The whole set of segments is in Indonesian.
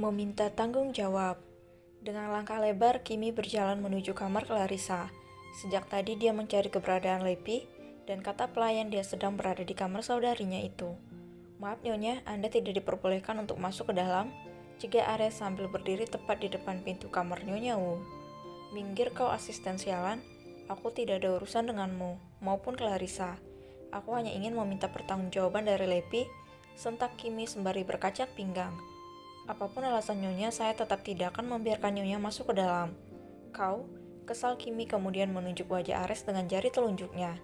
Meminta tanggung jawab. Dengan langkah lebar, Kimi berjalan menuju kamar Clarissa. Sejak tadi dia mencari keberadaan Lepi, dan kata pelayan dia sedang berada di kamar saudarinya itu. "Maaf Nyonya, Anda tidak diperbolehkan untuk masuk ke dalam," cegah Ares sambil berdiri tepat di depan pintu kamar Nyonya Wu. "Minggir kau asisten sialan, aku tidak ada urusan denganmu, maupun Clarissa. Aku hanya ingin meminta pertanggungjawaban dari Lepi," sentak Kimi sembari berkacak pinggang. "Apapun alasan Nyonya, saya tetap tidak akan membiarkan Nyonya masuk ke dalam." "Kau?" Kesal Kimi kemudian menunjuk wajah Ares dengan jari telunjuknya.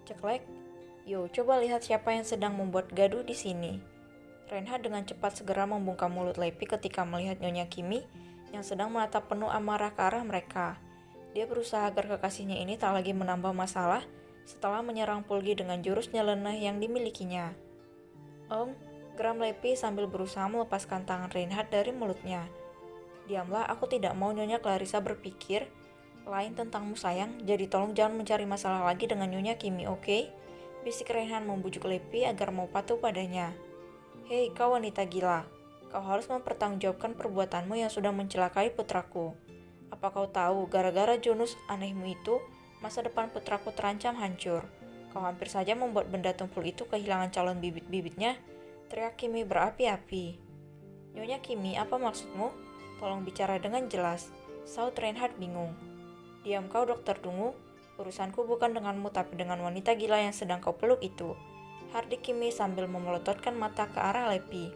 "Ceklek, yo coba lihat siapa yang sedang membuat gaduh di sini." Reinhard dengan cepat segera membungkam mulut Lepi ketika melihat Nyonya Kimi yang sedang menatap penuh amarah ke arah mereka. Dia berusaha agar kekasihnya ini tak lagi menambah masalah setelah menyerang Pulgi dengan jurus nyeleneh yang dimilikinya. Geram Lepi sambil berusaha melepaskan tangan Reinhard dari mulutnya. "Diamlah, aku tidak mau Nyonya Clarissa berpikir lain tentangmu sayang, jadi tolong jangan mencari masalah lagi dengan Nyonya Kimi, oke?" Bisik Reinhard membujuk Lepi agar mau patuh padanya. "Hei kau wanita gila, kau harus mempertanggungjawabkan perbuatanmu yang sudah mencelakai putraku. Apa kau tahu, gara-gara jurus anehmu itu, masa depan putraku terancam hancur. Kau hampir saja membuat benda tumpul itu kehilangan calon bibit-bibitnya," teriak Kimi berapi-api. "Nyonya Kimi, apa maksudmu? Tolong bicara dengan jelas," saut Reinhard bingung. "Diam kau Dokter Dungu, urusanku bukan denganmu tapi dengan wanita gila yang sedang kau peluk itu," hardik Kimi sambil memelototkan mata ke arah Lepi.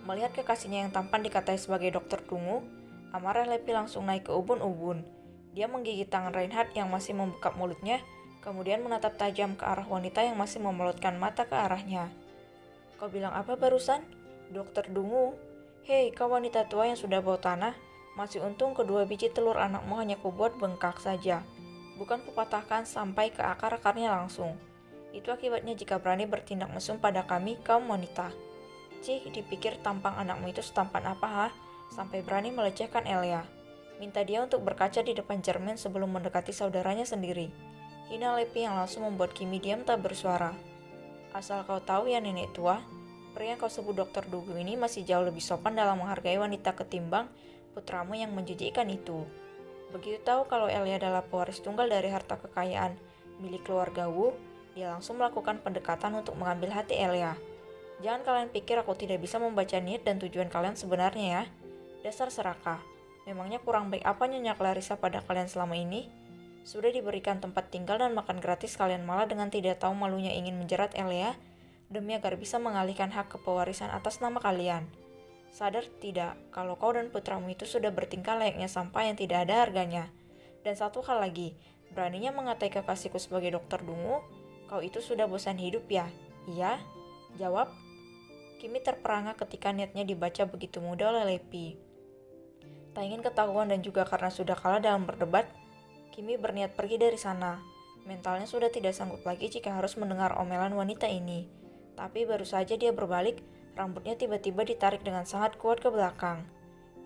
Melihat kekasihnya yang tampan dikatai sebagai Dokter Dungu, amarah Lepi langsung naik ke ubun-ubun. Dia menggigit tangan Reinhard yang masih membuka mulutnya, kemudian menatap tajam ke arah wanita yang masih memelototkan mata ke arahnya. "Kau bilang apa barusan? Dokter Dungu? Hei, kau wanita tua yang sudah bau tanah, masih untung kedua biji telur anakmu hanya kubuat bengkak saja. Bukan kupatahkan sampai ke akar-akarnya langsung. Itu akibatnya jika berani bertindak mesum pada kami, kaum wanita. Cih, dipikir tampang anakmu itu setampan apa ha? Sampai berani melecehkan Elia. Minta dia untuk berkaca di depan cermin sebelum mendekati saudaranya sendiri." Hina Lepi yang langsung membuat Kimi diam tak bersuara. "Asal kau tahu ya nenek tua, pria yang kau sebut Dokter Dugu ini masih jauh lebih sopan dalam menghargai wanita ketimbang putramu yang menjijikkan itu. Begitu tahu kalau Elia adalah pewaris tunggal dari harta kekayaan milik keluarga Wu, dia langsung melakukan pendekatan untuk mengambil hati Elia. Jangan kalian pikir aku tidak bisa membaca niat dan tujuan kalian sebenarnya ya. Dasar serakah. Memangnya kurang baik apa Nyonya Clarissa pada kalian selama ini? Sudah diberikan tempat tinggal dan makan gratis, kalian malah dengan tidak tahu malunya ingin menjerat Elia demi agar bisa mengalihkan hak kepewarisan atas nama kalian. Sadar tidak kalau kau dan putramu itu sudah bertingkah layaknya sampah yang tidak ada harganya. Dan satu hal lagi, beraninya mengatai kekasihku sebagai Dokter Dungu, kau itu sudah bosan hidup ya? Iya? Jawab." Kimi terperangah ketika niatnya dibaca begitu mudah oleh Lepi. Tak ingin ketahuan dan juga karena sudah kalah dalam berdebat, Kimi berniat pergi dari sana. Mentalnya sudah tidak sanggup lagi jika harus mendengar omelan wanita ini. Tapi baru saja dia berbalik, rambutnya tiba-tiba ditarik dengan sangat kuat ke belakang.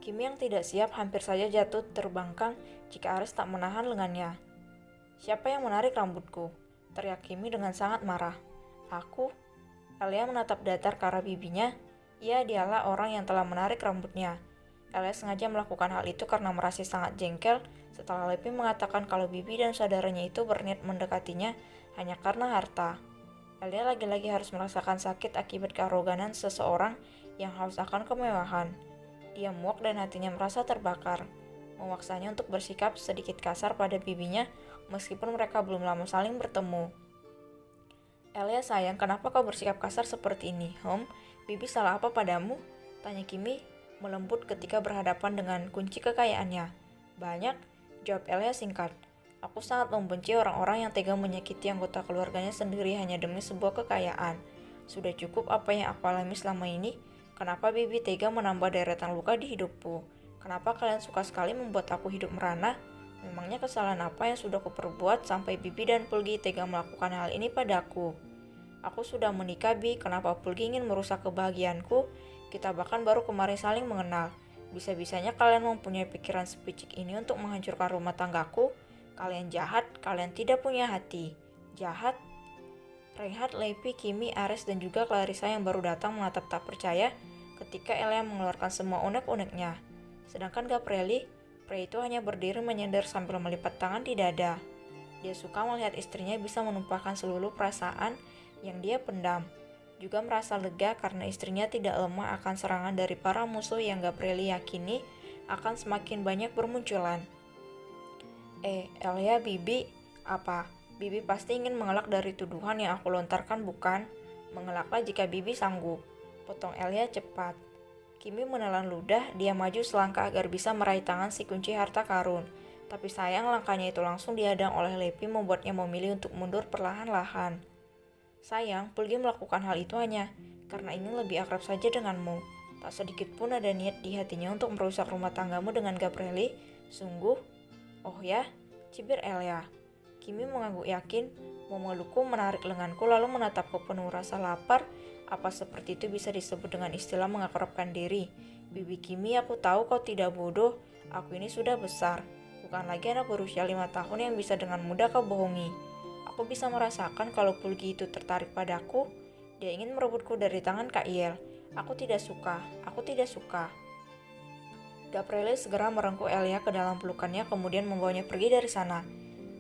Kimi yang tidak siap hampir saja jatuh terbangkang jika Ares tak menahan lengannya. "Siapa yang menarik rambutku?" teriak Kimi dengan sangat marah. "Aku?" Elia menatap datar ke arah bibinya. Ia dialah orang yang telah menarik rambutnya. Elia sengaja melakukan hal itu karena merasa sangat jengkel setelah Lepi mengatakan kalau bibi dan saudaranya itu berniat mendekatinya hanya karena harta. Elia lagi-lagi harus merasakan sakit akibat kearoganan seseorang yang haus akan kemewahan. Dia muak dan hatinya merasa terbakar, memaksanya untuk bersikap sedikit kasar pada bibinya meskipun mereka belum lama saling bertemu. "Elia sayang, kenapa kau bersikap kasar seperti ini? Bibi salah apa padamu?" tanya Kimi melembut ketika berhadapan dengan kunci kekayaannya. "Banyak," jawab Elia singkat. "Aku sangat membenci orang-orang yang tega menyakiti anggota keluarganya sendiri hanya demi sebuah kekayaan. Sudah cukup apa yang aku alami selama ini. Kenapa Bibi tega menambah deretan luka di hidupku? Kenapa kalian suka sekali membuat aku hidup merana? Memangnya kesalahan apa yang sudah kuperbuat sampai Bibi dan Pulgi tega melakukan hal ini padaku? Aku sudah menikah, Bi. Kenapa Pulgi ingin merusak kebahagiaanku? Kita bahkan baru kemarin saling mengenal. Bisa-bisanya kalian mempunyai pikiran sepicik ini untuk menghancurkan rumah tanggaku. Kalian jahat, kalian tidak punya hati. Jahat." Reinhard, Lepi, Kimi, Ares, dan juga Clarissa yang baru datang menatap tak percaya ketika Elia mengeluarkan semua unek-uneknya. Sedangkan Gabrieli, pria itu hanya berdiri menyender sambil melipat tangan di dada. Dia suka melihat istrinya bisa menumpahkan seluruh perasaan yang dia pendam. Juga merasa lega karena istrinya tidak lemah akan serangan dari para musuh yang Gabrieli yakini akan semakin banyak bermunculan. Elia, Bibi, apa? Bibi pasti ingin mengelak dari tuduhan yang aku lontarkan, bukan? Mengelaklah jika Bibi sanggup, potong Elia cepat. Kimi menelan ludah, dia maju selangkah agar bisa meraih tangan si kunci harta karun. Tapi sayang langkahnya itu langsung dihadang oleh Lepi membuatnya memilih untuk mundur perlahan-lahan. Sayang, Pulgi melakukan hal itu hanya karena ingin lebih akrab saja denganmu. Tak sedikit pun ada niat di hatinya untuk merusak rumah tanggamu dengan Gabrieli. Sungguh? Oh ya? Cibir Elia. Kimi mengangguk yakin, memelukku, menarik lenganku lalu menatapku penuh rasa lapar. Apa seperti itu bisa disebut dengan istilah mengakrabkan diri? Bibi Kimi, aku tahu kau tidak bodoh. Aku ini sudah besar. Bukan lagi anak berusia 5 tahun yang bisa dengan mudah kau bohongi. Aku bisa merasakan kalau Pulgi itu tertarik padaku. Dia ingin merebutku dari tangan Kak Iel. Aku tidak suka. Gabrieli segera merengkuh Elia ke dalam pelukannya kemudian membawanya pergi dari sana.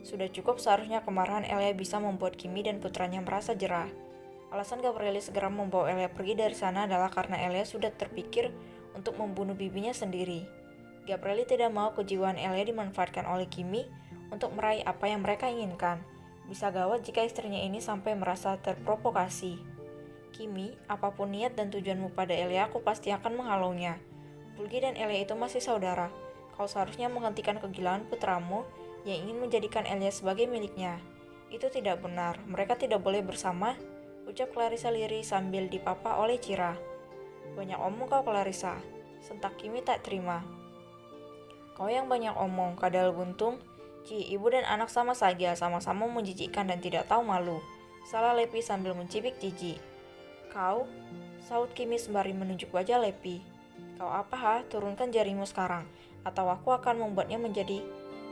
Sudah cukup seharusnya kemarahan Elia bisa membuat Kimi dan putranya merasa jerah. Alasan Gabrieli segera membawa Elia pergi dari sana adalah karena Elia sudah terpikir untuk membunuh bibinya sendiri. Gabrieli tidak mau kejiwaan Elia dimanfaatkan oleh Kimi untuk meraih apa yang mereka inginkan. Bisa gawat jika istrinya ini sampai merasa terprovokasi. Kimi, apapun niat dan tujuanmu pada Elia, aku pasti akan menghalaunya. Pulgi dan Elia itu masih saudara. Kau seharusnya menghentikan kegilaan putramu yang ingin menjadikan Elia sebagai miliknya. Itu tidak benar, mereka tidak boleh bersama, ucap Clarissa lirih sambil dipapa oleh Cira. Banyak omong kau, Clarissa, sentak Kimi tak terima. Kau yang banyak omong, kadal buntung. Ibu dan anak sama saja, sama-sama menjijikkan dan tidak tahu malu. Salah Lepi sambil mencibik jijik. Kau? Saut Kimi sembari menunjuk wajah Lepi. Kau apa Turunkan jarimu sekarang, atau aku akan membuatnya menjadi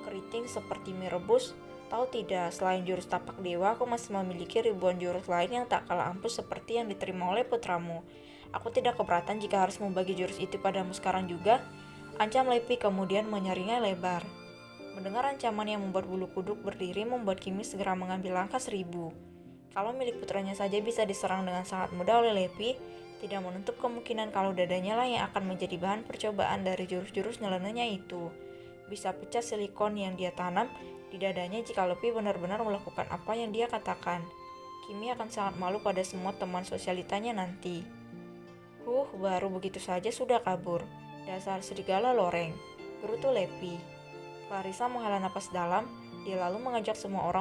keriting seperti mie rebus. Tahu tidak, selain jurus tapak dewa, aku masih memiliki ribuan jurus lain yang tak kalah ampuh seperti yang diterima oleh putramu. Aku tidak keberatan jika harus membagi jurus itu padamu sekarang juga. Ancam Lepi kemudian menyaringnya lebar. Mendengar ancaman yang membuat bulu kuduk berdiri membuat Kimi segera mengambil langkah 1000. Kalau milik putranya saja bisa diserang dengan sangat mudah oleh Lepi, tidak menutup kemungkinan kalau dadanya lah yang akan menjadi bahan percobaan dari jurus-jurus nyelenehnya itu. Bisa pecah silikon yang dia tanam di dadanya jika Lepi benar-benar melakukan apa yang dia katakan. Kimi akan sangat malu pada semua teman sosialitanya nanti. Baru begitu saja sudah kabur. Dasar serigala loreng, gerutu Lepi. Clarissa menghela napas dalam, dia lalu mengajak semua orang